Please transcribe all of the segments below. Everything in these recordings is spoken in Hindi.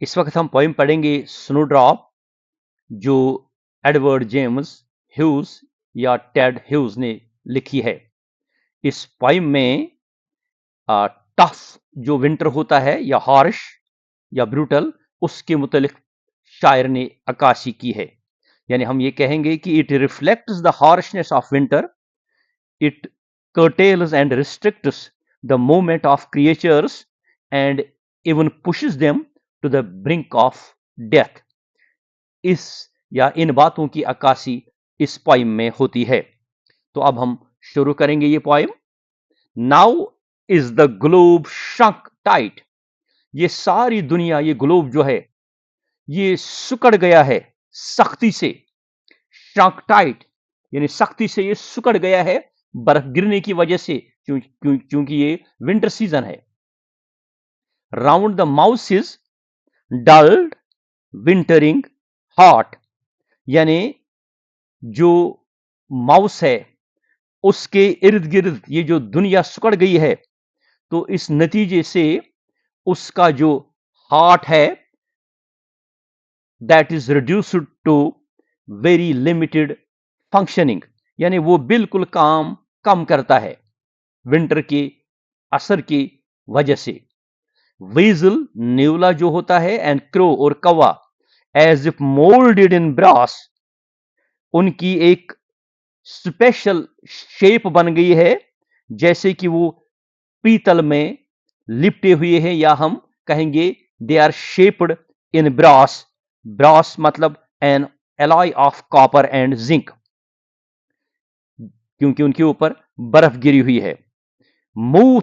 इस वक्त हम पोइम पढ़ेंगे स्नोड्रॉप, जो एडवर्ड जेम्स ह्यूज या टेड ह्यूज ने लिखी है। इस पोइम में टफ जो विंटर होता है या हार्श या ब्रूटल, उसके मुतालिक शायर ने अक्कासी की है। यानी हम ये कहेंगे कि it reflects the harshness of winter, it curtails and restricts the movement of creatures and even pushes them to the brink of death। इस या इन बातों की अक्कासी इस पोइम में होती है। तो अब हम शुरू करेंगे ये poem. Now is the globe शंक tight. ये सारी दुनिया, ये ग्लोब जो है, ये सुकड़ गया है सख्ती से। शंक टाइट यानी सख्ती से ये सुकड़ गया है बर्फ गिरने की वजह से, क्योंकि ये विंटर सीजन है। Round the mouse is dulled wintering hot. यानी जो माउस है उसके इर्द गिर्द ये जो दुनिया सुकड़ गई है, तो इस नतीजे से उसका जो हार्ट है that is reduced to very limited functioning. यानी वो बिल्कुल काम कम करता है विंटर के असर की वजह से। वीजल, न्यूला जो होता है, एंड क्रो और कौवा, as if moulded in brass, उनकी एक स्पेशल शेप बन गई है, जैसे कि वो पीतल में लिपटे हुए हैं, या हम कहेंगे they are shaped in brass. Brass मतलब an alloy of copper and zinc, क्योंकि उनके ऊपर बर्फ गिरी हुई है। Move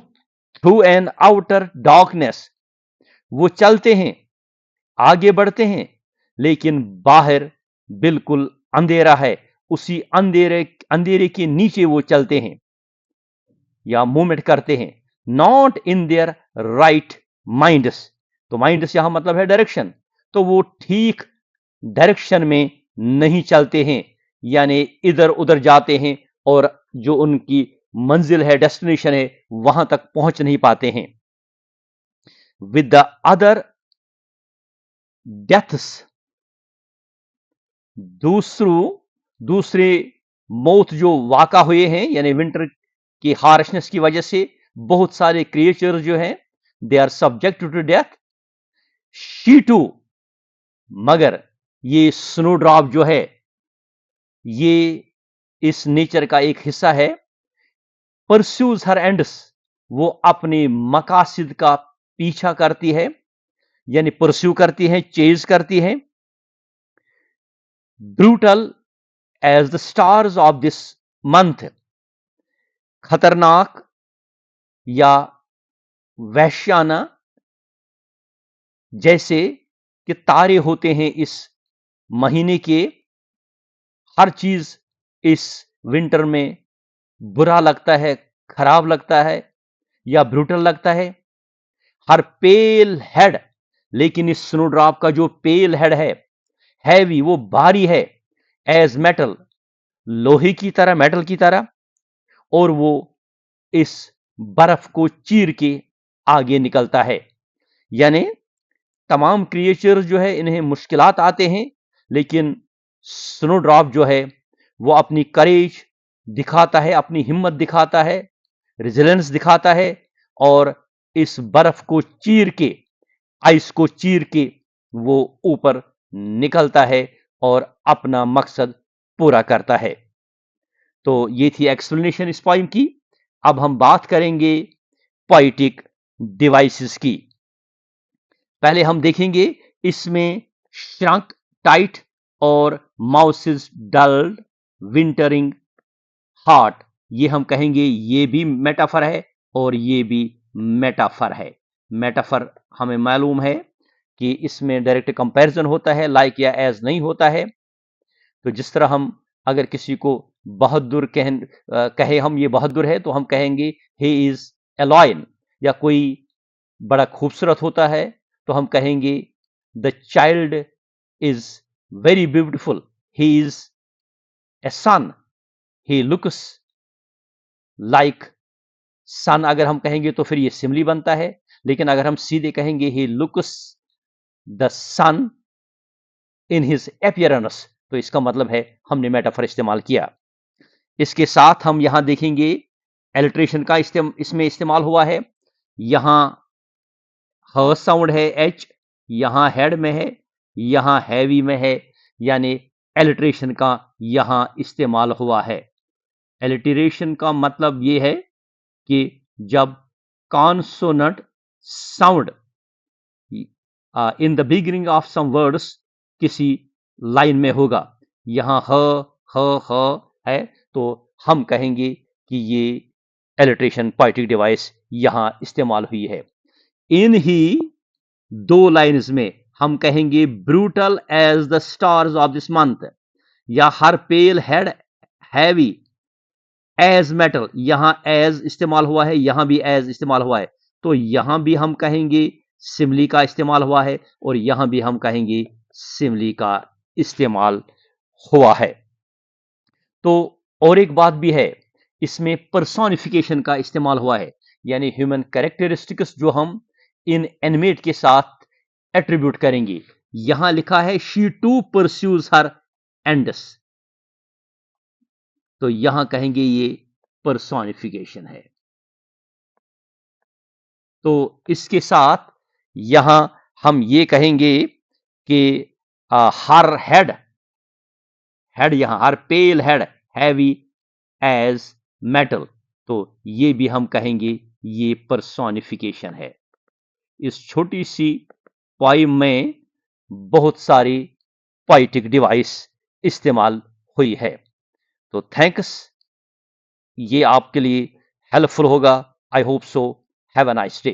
through an outer darkness, वो चलते हैं, आगे बढ़ते हैं, लेकिन बाहर बिल्कुल अंधेरा है। उसी अंधेरे के नीचे वो चलते हैं या मूवमेंट करते हैं। Not in their right minds, तो माइंड्स यहां मतलब है डायरेक्शन, तो वो ठीक डायरेक्शन में नहीं चलते हैं, यानी इधर उधर जाते हैं और जो उनकी मंजिल है, डेस्टिनेशन है, वहां तक पहुंच नहीं पाते हैं। विद द अदर डेथ्स, दूसरे मौत जो वाका हुए हैं, यानी विंटर की हार्शनेस की वजह से बहुत सारे क्रिएचर जो हैं they are subject to death. She too, मगर ये स्नोड्रॉप जो है ये इस नेचर का एक हिस्सा है। परस्यूज हर एंड्स, वो अपने मकासिद का पीछा करती है, यानी परस्यू करती है, चेज करती है। Brutal as the stars of this month, खतरनाक या वैश्याना जैसे कि तारे होते हैं इस महीने के। हर चीज इस विंटर में बुरा लगता है, खराब लगता है या ब्रूटल लगता है। हर पेल हेड, लेकिन इस स्नोड्रॉप का जो पेल हेड है, हैवी, वो भारी है, एज मेटल, लोहे की तरह, मेटल की तरह, और वो इस बर्फ को चीर के आगे निकलता है। यानी तमाम क्रिएचर जो है इन्हें मुश्किलात आते हैं, लेकिन स्नोड्रॉप जो है वो अपनी करेज दिखाता है, अपनी हिम्मत दिखाता है, रेजिलेंस दिखाता है, और इस बर्फ को चीर के, आइस को चीर के वो ऊपर निकलता है और अपना मकसद पूरा करता है। तो ये थी एक्सप्लेनेशन इस पोइम की। अब हम बात करेंगे पोइटिक डिवाइसेस की। पहले हम देखेंगे इसमें श्रंक टाइट और माउसेस डल्ड विंटरिंग हार्ट, ये हम कहेंगे ये भी मेटाफर है और ये भी मेटाफर है। मेटाफर हमें मालूम है कि इसमें डायरेक्ट कंपैरिजन होता है, लाइक या एज नहीं होता है। तो जिस तरह हम अगर किसी को बहादुर कहे हम ये बहादुर है, तो हम कहेंगे ही इज ए लॉयन। या कोई बड़ा खूबसूरत होता है तो हम कहेंगे the child is very beautiful, he is a sun, he looks like sun. अगर हम कहेंगे तो फिर ये सिमली बनता है, लेकिन अगर हम सीधे कहेंगे he looks the sun in his appearance. तो इसका मतलब है हमने मेटाफर इस्तेमाल किया। इसके साथ हम यहां देखेंगे एलिट्रेशन का इसमें इस्तेमाल हुआ है। यहां ह साउंड है एच, यहां हेड में है, यहां हैवी में है, यानी एलिट्रेशन का यहां इस्तेमाल हुआ है। एलिट्रेशन का मतलब यह है कि जब consonant sound in the beginning of some words किसी लाइन में होगा, यहां ह है, तो हम कहेंगे कि ये एलिट्रेशन पोएटिक डिवाइस यहां इस्तेमाल हुई है। इन ही दो लाइन्स में हम कहेंगे brutal as the stars of this month, या her pale head heavy as metal. यहां एज इस्तेमाल हुआ है, यहां भी एज इस्तेमाल हुआ है, तो यहां भी हम कहेंगे सिमली का इस्तेमाल हुआ है, और यहां भी हम कहेंगे सिमली का इस्तेमाल हुआ है। तो और एक बात भी है, इसमें पर्सोनिफिकेशन का इस्तेमाल हुआ है, यानी ह्यूमन कैरेक्टरिस्टिक्स जो हम इन एनिमेट के साथ एट्रीब्यूट करेंगे। यहां लिखा है she too pursues her ends, तो यहां कहेंगे ये पर्सोनिफिकेशन है। तो इसके साथ यहां हम ये कहेंगे कि हर हेड यहां हर pale head heavy as metal, तो ये भी हम कहेंगे ये पर्सोनिफिकेशन है। इस छोटी सी पोइम में बहुत सारी पोएटिक डिवाइस इस्तेमाल हुई है। तो थैंक्स, ये आपके लिए हेल्पफुल होगा। I hope so. Have a nice day.